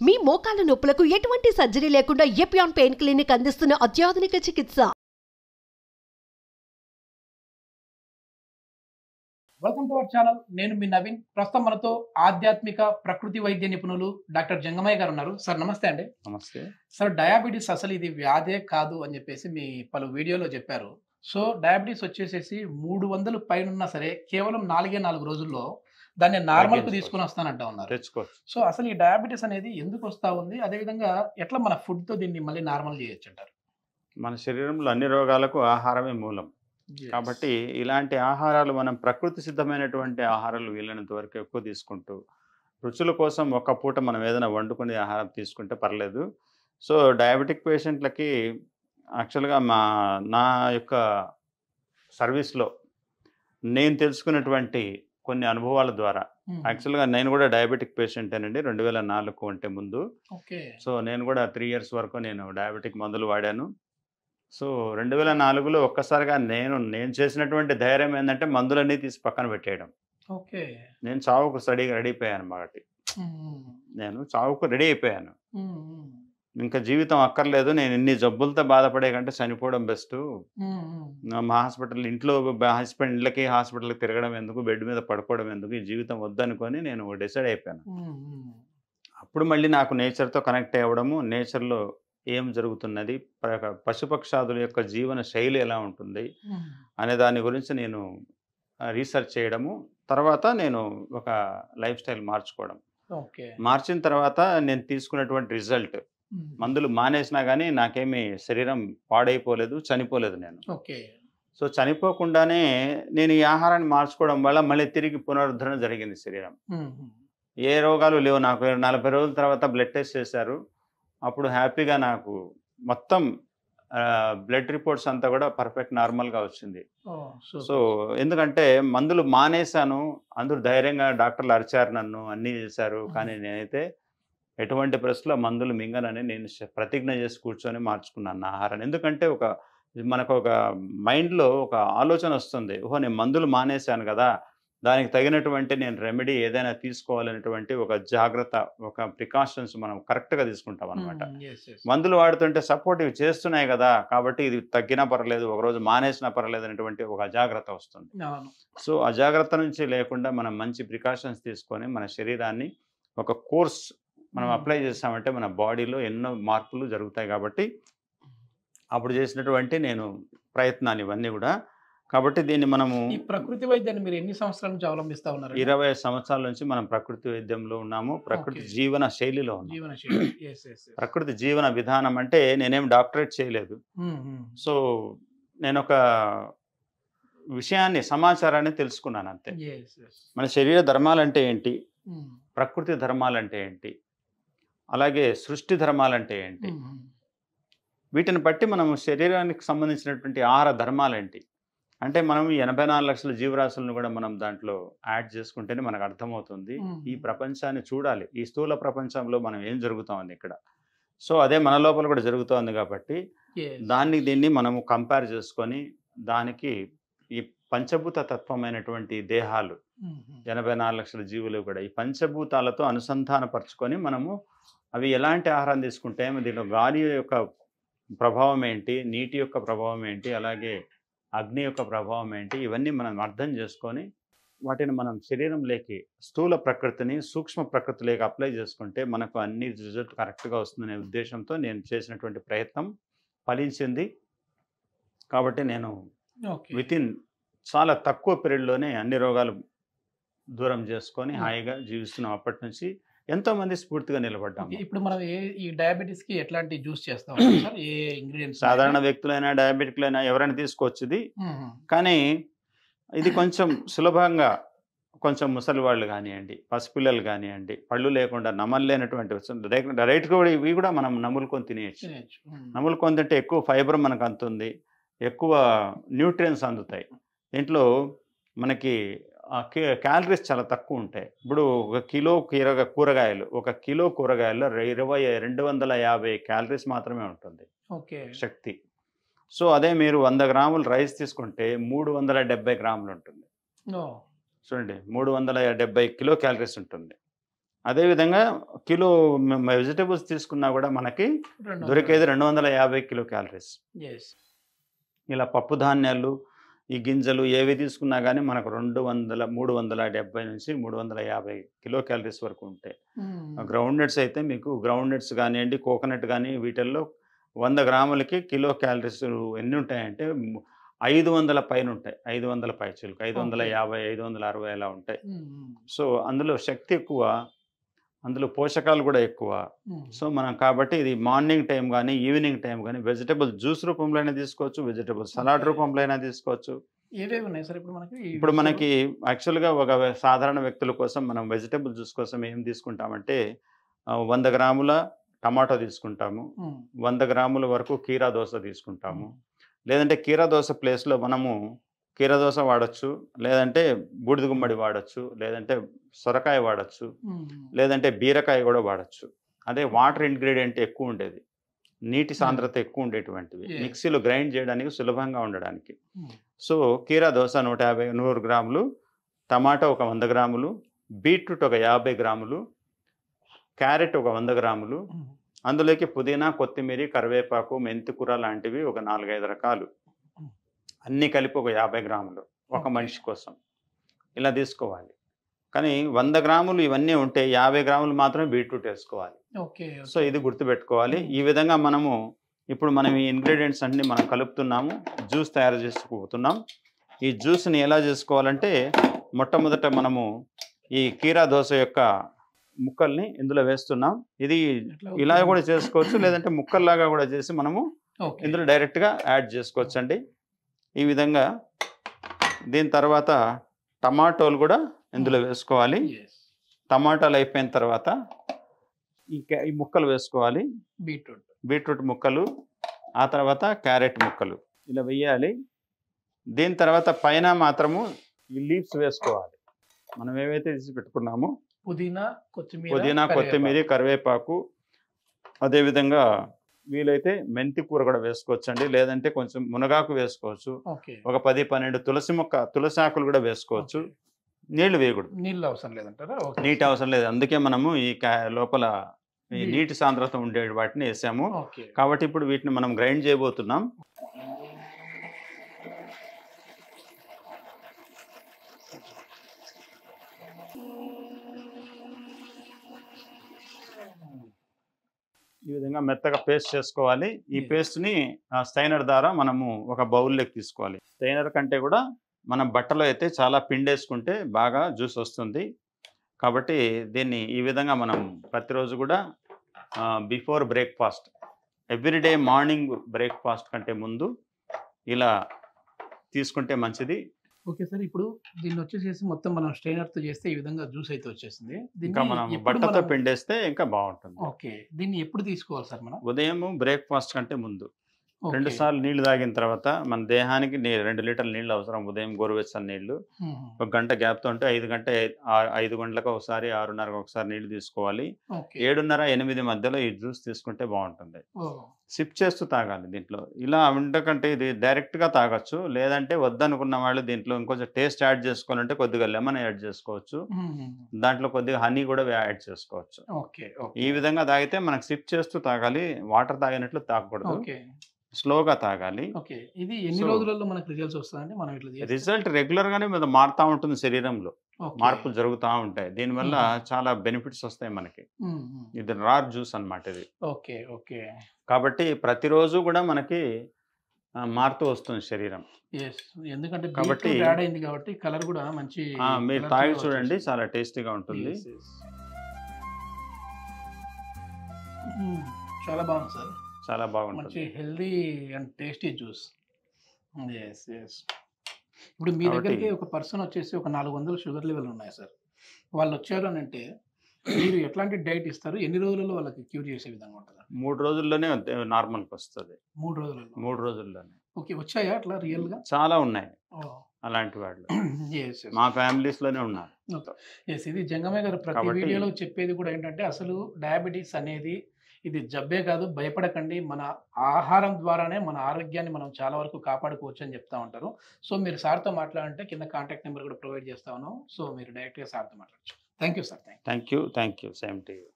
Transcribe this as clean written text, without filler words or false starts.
మీ మోకాల నొప్పులకు ఎటువంటి సర్జరీ లేకుండా ఎపియాన్ పెయిన్ క్లినిక్ అందిస్తున్న అత్యాధునిక చికిత్స. Welcome to our channel. నేను మీ నవీన్. ప్రస్తుతం మనతో ఆధ్యాత్మిక ప్రకృతి వైద్య నిపుణులు డాక్టర్ జంగమయ్య గారు ఉన్నారు. సార్ నమస్తే అండి. నమస్తే సార్, డయాబెటీస్ అసలు ఇది వ్యాధే కాదు అని చెప్పేసి మీ పలు వీడియోలో చెప్పారు. సో డయాబెటీస్ వచ్చేసేసి 300 పైన ఉన్నా సరే కేవలం 4 రోజుల్లో దాన్ని నార్మల్ కు తీసుకుని వస్తానంటా ఉన్నారు. తెచ్చుకోవచ్చు. సో అసలు ఈ డయాబెటీస్ అనేది ఎందుకు వస్తా ఉంది, అదేవిధంగా ఎట్లా మన ఫుడ్ తో దీన్ని మళ్ళీ నార్మల్ చేయొచ్చు అంటారు? మన శరీరంలో అన్ని రోగాలకు ఆహారమే మూలం. కాబట్టి ఇలాంటి ఆహారాలు మనం ప్రకృతి సిద్ధమైనటువంటి ఆహారాలు వీలైనంత వరకు ఎక్కువ తీసుకుంటూ, రుచుల కోసం ఒక పూట మనం ఏదైనా వండుకునే ఆహారం తీసుకుంటే పర్లేదు. సో డయాబెటిక్ పేషెంట్లకి యాక్చువల్గా నా యొక్క సర్వీస్లో నేను తెలుసుకున్నటువంటి కొన్ని అనుభవాల ద్వారా, యాక్చువల్గా నేను కూడా డయాబెటిక్ పేషెంటేనండి 2004 కంటే ముందు. సో నేను కూడా 3 years వరకు నేను డయాబెటిక్ మందులు వాడాను. సో 2004లో ఒక్కసారిగా నేను చేసినటువంటి ధైర్యం ఏంటంటే మందులన్నీ తీసి పక్కన పెట్టేయడం. నేను చావుకు రెడీ అయిపోయాను అన్నమాట. నేను చావుకు రెడీ అయిపోయాను. ఇంకా జీవితం అక్కర్లేదు, నేను ఇన్ని జబ్బులతో బాధపడే కంటే చనిపోవడం బెస్ట్. మా హాస్పిటల్ ఇంట్లో ఇళ్ళకి హాస్పిటల్కి తిరగడం ఎందుకు, బెడ్ మీద పడుకోవడం ఎందుకు, ఈ జీవితం వద్దనుకొని నేను డిసైడ్ అయిపోయాను. అప్పుడు మళ్ళీ నాకు నేచర్తో కనెక్ట్ అవ్వడము, నేచర్లో ఏం జరుగుతున్నది, పశుపక్షాదుల యొక్క జీవన శైలి ఎలా ఉంటుంది అనే దాని గురించి నేను రీసెర్చ్ చేయడము. తర్వాత నేను ఒక లైఫ్ స్టైల్ మార్చుకోవడం. మార్చిన తర్వాత నేను తీసుకున్నటువంటి రిజల్ట్, మందులు మానేసినా కానీ నాకేమీ శరీరం పాడైపోలేదు, చనిపోలేదు నేను. సో చనిపోకుండానే నేను ఈ ఆహారాన్ని మార్చుకోవడం వల్ల మళ్ళీ తిరిగి పునరుద్ధరణ జరిగింది శరీరం. ఏ రోగాలు లేవు నాకు. 40 రోజుల తర్వాత బ్లడ్ టెస్ట్ చేశారు. అప్పుడు హ్యాపీగా నాకు మొత్తం బ్లడ్ రిపోర్ట్స్ అంతా కూడా పర్ఫెక్ట్ నార్మల్గా వచ్చింది. సో ఎందుకంటే మందులు మానేశాను, అందరూ ధైర్యంగా డాక్టర్లు అరిచారు, నన్ను అన్నీ చేశారు. కానీ నేనైతే ఎటువంటి పరిస్థితుల్లో మందులు మింగనని నేను ప్రతిజ్ఞ చేసి కూర్చొని మార్చుకున్నాను నా ఆహారాన్ని. ఎందుకంటే మనకు ఒక మైండ్లో ఒక ఆలోచన వస్తుంది, ఓహో నేను మందులు మానేశాను కదా, దానికి తగినటువంటి నేను రెమెడీ ఏదైనా తీసుకోవాలనేటువంటి ఒక జాగ్రత్త, ఒక ప్రికాషన్స్ మనం కరెక్ట్గా తీసుకుంటాం అనమాట. మందులు వాడుతుంటే సపోర్టివ్ చేస్తున్నాయి కదా, కాబట్టి ఇది తగ్గినా పర్లేదు, ఒకరోజు మానేసినా పర్లేదు అనేటువంటి ఒక అజాగ్రత్త వస్తుంది. సో అజాగ్రత్త నుంచి లేకుండా మనం మంచి ప్రికాషన్స్ తీసుకొని మన శరీరాన్ని ఒక కోర్స్ మనం అప్లై చేస్తామంటే మన బాడీలో ఎన్నో మార్పులు జరుగుతాయి. కాబట్టి అప్పుడు చేసినటువంటి నేను ప్రయత్నాలు ఇవన్నీ కూడా. కాబట్టి దీన్ని మనము ఈ ప్రకృతి వైద్యాన్ని మీరు ఎన్ని సంవత్సరాల నుంచి అవలంబిస్తా ఉన్నారు? 20 సంవత్సరాల నుంచి మనం ప్రకృతి వైద్యంలో ఉన్నాము, ప్రకృతి జీవన శైలిలో ఉన్నాము. ప్రకృతి జీవన విధానం అంటే నేనేం డాక్టరేట్ చేయలేదు. సో నేను ఒక విషయాన్ని, సమాచారాన్ని తెలుసుకున్నాను అంతే. మన శరీర ధర్మాలంటే ఏంటి, ప్రకృతి ధర్మాలంటే ఏంటి, అలాగే సృష్టి ధర్మాలంటే ఏంటి, వీటిని బట్టి మనం శరీరానికి సంబంధించినటువంటి ఆహార ధర్మాలేంటి అంటే మనం 84 లక్షల జీవరాశులను కూడా మనం దాంట్లో యాడ్ చేసుకుంటేనే మనకు అర్థమవుతుంది. ఈ ప్రపంచాన్ని చూడాలి, ఈ స్థూల ప్రపంచంలో మనం ఏం జరుగుతోంది ఇక్కడ. సో అదే మన లోపల కూడా జరుగుతోంది. కాబట్టి దీన్ని మనము కంపేర్ చేసుకొని దానికి ఈ పంచభూత తత్వమైనటువంటి దేహాలు 84 లక్షల జీవులు కూడా ఈ పంచభూతాలతో అనుసంధానపరచుకొని మనము అవి ఎలాంటి ఆహారం తీసుకుంటే దీనిలో గాలి యొక్క ప్రభావం ఏంటి, నీటి యొక్క ప్రభావం ఏంటి, అలాగే అగ్ని యొక్క ప్రభావం ఏంటి, ఇవన్నీ మనం అర్థం చేసుకొని వాటిని మనం శరీరంలోకి స్థూల ప్రకృతిని సూక్ష్మ ప్రకృతిలోకి అప్లై చేసుకుంటే మనకు అన్ని రిజల్ట్ కరెక్ట్గా వస్తుందనే ఉద్దేశంతో నేను చేసినటువంటి ప్రయత్నం ఫలించింది. కాబట్టి నేను వితిన్ చాలా తక్కువ పీరియడ్లోనే అన్ని రోగాలు దూరం చేసుకొని హాయిగా జీవిస్తున్నాం. అప్పటి నుంచి ఎంతోమంది స్ఫూర్తిగా నిలబడ్డాము. ఇప్పుడు మనం ఈ డయాబెటీస్ కి ఎట్లాంటి జ్యూస్ చేస్తాం? ఏ ఇంగ్రీడియంట్స్? సాధారణ వ్యక్తులైనా డయాబెటిక్లైనా ఎవరైనా తీసుకోవచ్చు ఇది. కానీ ఇది కొంచెం సులభంగా, కొంచెం ముసలి వాళ్ళు కానివ్వండి, పసిపిల్లలు కానివ్వండి, పళ్ళు లేకుండా నమలలేనటువంటి డైరెక్ట్గా కూడా ఇవి కూడా మనం నములుకొని తినేయచ్చు. నములుకొని తింటే ఎక్కువ ఫైబర్ మనకు అందుతుంది, ఎక్కువ న్యూట్రియన్స్ అందుతాయి. దీంట్లో మనకి క్యాలరీస్ చాలా తక్కువ ఉంటాయి. ఇప్పుడు ఒక కిలో కూరగాయలు, ఒక కిలో కూరగాయల్లో 250 క్యాలరీస్ మాత్రమే ఉంటుంది శక్తి. సో అదే మీరు 100 గ్రాములు రైస్ తీసుకుంటే 370 గ్రాములు ఉంటుంది. చూడండి, 370 కిలో క్యాలరీస్ ఉంటుంది. అదేవిధంగా కిలో వెజిటేబుల్స్ తీసుకున్నా కూడా మనకి దొరికేది 250 కిలో క్యాలరీస్. ఇలా పప్పు ధాన్యాలు, ఈ గింజలు ఏవి తీసుకున్నా కానీ మనకు 370 నుంచి 350 కిలో క్యాలరీస్ వరకు ఉంటాయి. గ్రౌండ్ నట్స్ అయితే మీకు గ్రౌండ్ నట్స్ కానివ్వండి, కోకోనట్ కానీ వీటిల్లో 100 గ్రాములకి కిలో క్యాలరీస్ ఎన్ని ఉంటాయంటే 500 పైన ఉంటాయి. 500 పైచీలకు 550, 560 అలా ఉంటాయి. సో అందులో శక్తి ఎక్కువ, అందులో పోషకాలు కూడా ఎక్కువ. సో మనం కాబట్టి ఇది మార్నింగ్ టైం కానీ ఈవినింగ్ టైం కానీ వెజిటేబుల్ జ్యూస్ రూపంలో అయినా తీసుకోవచ్చు, వెజిటేబుల్ సలాడ్ రూపంలో అయినా తీసుకోవచ్చు. ఏవేవి ఉన్నాయి సార్ ఇప్పుడు మనకి యాక్చువల్గా ఒక సాధారణ వ్యక్తుల కోసం మనం వెజిటేబుల్ జ్యూస్ కోసం ఏం తీసుకుంటామంటే 100 గ్రాముల టమాటో తీసుకుంటాము, 100 గ్రాముల వరకు కీరా దోస తీసుకుంటాము. లేదంటే కీరా దోస ప్లేస్లో మనము కీరా దోస వాడచ్చు, లేదంటే బూడిద గుమ్మడి వాడచ్చు, లేదంటే సొరకాయ వాడచ్చు, లేదంటే బీరకాయ కూడా వాడచ్చు. అదే వాటర్ ఇంగ్రీడియంట్ ఎక్కువ ఉండేది, నీటి సాంద్రత ఎక్కువ ఉండేటువంటివి, మిక్సీలో గ్రైండ్ చేయడానికి సులభంగా ఉండడానికి. సో కీరా దోస 100 గ్రాములు, టమాటా ఒక 100 గ్రాములు, బీట్రూట్ ఒక 50 గ్రాములు, క్యారెట్ ఒక 100 గ్రాములు, అందులోకి పుదీనా, కొత్తిమీర, కరివేపాకు, మెంతికూర లాంటివి ఒక 4-5 రకాలు అన్నీ కలిపి ఒక 50 గ్రాములు ఒక మనిషి కోసం ఇలా తీసుకోవాలి. కానీ 100 గ్రాములు ఇవన్నీ ఉంటే 50 గ్రాములు మాత్రమే బీట్రూట్ వేసుకోవాలి. సో ఇది గుర్తుపెట్టుకోవాలి. ఈ విధంగా మనం ఈ ఇంగ్రీడియంట్స్ అన్ని మనం కలుపుతున్నాము, జ్యూస్ తయారు చేసుకుపోతున్నాం. ఈ జ్యూస్ని ఎలా చేసుకోవాలంటే మొట్టమొదట మనము ఈ కీరా దోస యొక్క ముక్కల్ని ఇందులో వేస్తున్నాం. ఇది ఇలా కూడా చేసుకోవచ్చు, లేదంటే ముక్కల్లాగా కూడా చేసి మనము ఇందులో డైరెక్ట్గా యాడ్ చేసుకోవచ్చు అండి. ఈ విధంగా దీని తర్వాత టమాటోలు కూడా ఇందులో వేసుకోవాలి. టమాటాలు అయిపోయిన తర్వాత ఈ ముక్కలు వేసుకోవాలి, బీట్రూట్ ముక్కలు, ఆ తర్వాత క్యారెట్ ముక్కలు ఇలా వేయాలి. దీని తర్వాత పైన మాత్రము ఈ లీవ్స్ వేసుకోవాలి. మనం ఏవైతే తీసి పెట్టుకున్నామో పుదీనా, కొత్తిమీర, కరివేపాకు, అదేవిధంగా వీలైతే మెంతి కూర కూడా వేసుకోవచ్చు అండి, లేదంటే కొంచెం మునగాకు వేసుకోవచ్చు, ఒక 10-12 తులసి ఆకులు కూడా వేసుకోవచ్చు. నీళ్లు వేయకూడదు, నీళ్ళు అవసరం లేదంటారా? నీటి అవసరం లేదు. అందుకే మనము ఈ లోపల ఈ నీటి సాంద్రత ఉండే వాటిని వేసాము. కాబట్టి ఇప్పుడు వీటిని మనం గ్రైండ్ చేయబోతున్నాం. ఈ విధంగా మెత్తగా పేస్ట్ చేసుకోవాలి. ఈ పేస్ట్ని స్టైనర్ ద్వారా మనము ఒక బౌల్లోకి తీసుకోవాలి. స్టైనర్ కంటే కూడా మనం బట్టలో అయితే చాలా పిండేసుకుంటే బాగా జ్యూస్ వస్తుంది. కాబట్టి దీన్ని ఈ విధంగా మనం ప్రతిరోజు కూడా before breakfast, everyday morning breakfast కంటే ముందు ఇలా తీసుకుంటే మంచిది. ఓకే సార్, ఇప్పుడు దీన్ని వచ్చేసేసి మొత్తం మనం స్ట్రైనర్తో చేస్తే ఈ విధంగా జ్యూస్ అయితే వచ్చేసింది. ఇంకా మనం బట్టతో పిండేస్తే ఇంకా బాగుంటుంది. ఓకే, దీన్ని ఎప్పుడు తీసుకోవాలి సార్ మనం? ఉదయం బ్రేక్ఫాస్ట్ కంటే ముందు 2 సార్లు నీళ్లు తాగిన తర్వాత మన దేహానికి 2 లీటర్ల నీళ్ళు అవసరం. ఉదయం గోరువెచ్చని నీళ్లు, 1 గంట గ్యాప్తో ఉంటే 5 గంటలకు ఒకసారి, 6:30కు ఒకసారి నీళ్లు తీసుకోవాలి. 7:30-8 మధ్యలో ఈ జ్యూస్ తీసుకుంటే బాగుంటుంది. సిప్ చేస్తూ తాగాలి. దీంట్లో ఇలా ఉండకంటే ఇది డైరెక్ట్గా తాగొచ్చు, లేదంటే వద్దనుకున్న వాళ్ళు దీంట్లో ఇంకొంచెం టేస్ట్ యాడ్ చేసుకోవాలంటే కొద్దిగా లెమన్ యాడ్ చేసుకోవచ్చు, దాంట్లో కొద్దిగా హనీ కూడా యాడ్ చేసుకోవచ్చు. ఈ విధంగా తాగితే మనకు సిప్ చేస్తూ తాగాలి, వాటర్ తాగినట్లు తాగకూడదు, స్లోగా తాగాలి. ఇది ఎన్ని రోజులలో మనకు రిజల్ట్స్ వస్తాయంటే మనం ఇట్లా రిజల్ట్ రెగ్యులర్ గానే మారుతూ ఉంటుంది, శరీరంలో మార్పులు జరుగుతూ ఉంటాయి. దీనివల్ల చాలా బెనిఫిట్స్ వస్తాయి మనకి. ఇది రార్ జ్యూస్ అన్నమాట ఇది. కాబట్టి ప్రతిరోజు కూడా మనకి మారుతూ వస్తుంది శరీరం. ఎందుకంటే కాబట్టి యాడ్ అయింది కాబట్టి కలర్ కూడా మంచి. మీరు తాగి చూడండి, చాలా టేస్టీగా ఉంటుంది. చాలా బాగుంది సార్, చాలా బాగుంటుంది, మంచి హెల్దీ అండ్ టేస్టీ జ్యూస్. ఇప్పుడు మీ దగ్గరికి ఒక పర్సన్ వచ్చేసి ఒక 400 షుగర్ లెవెల్ ఉన్నాయి సార్, వాళ్ళు వచ్చారు అని అంటే మీరు ఎట్లాంటి డైట్ ఇస్తారు? ఎన్ని రోజులలో వాళ్ళకి క్యూర్ చేసే విధంగా ఉంటుంది? 3 రోజుల్లోనే నార్మల్కి వస్తుంది. 3 రోజుల్లోనే. ఓకే, వచ్చాయా అట్లా రియల్ గా? చాలా ఉన్నాయి అలాంటి వాళ్ళు, మా ఫ్యామిలీస్ లోనే ఉన్నారు. ఇది జంగమయ్య గారు ప్రతి వీడియోలో చెప్పేది కూడా ఏంటంటే అసలు డయాబెటీస్ అనేది ఇది జబ్బే కాదు, భయపడకండి, మన ఆహారం ద్వారానే మన ఆరోగ్యాన్ని మనం చాలా వరకు కాపాడుకోవచ్చు అని చెప్తా ఉంటారు. సో మీరు సార్తో మాట్లాడంటే కింద కాంటాక్ట్ నెంబర్ కూడా ప్రొవైడ్ చేస్తా ఉన్నాం. సో మీరు డైరెక్ట్గా సార్తో మాట్లాడచ్చు. Thank you sir. Thank you same to you.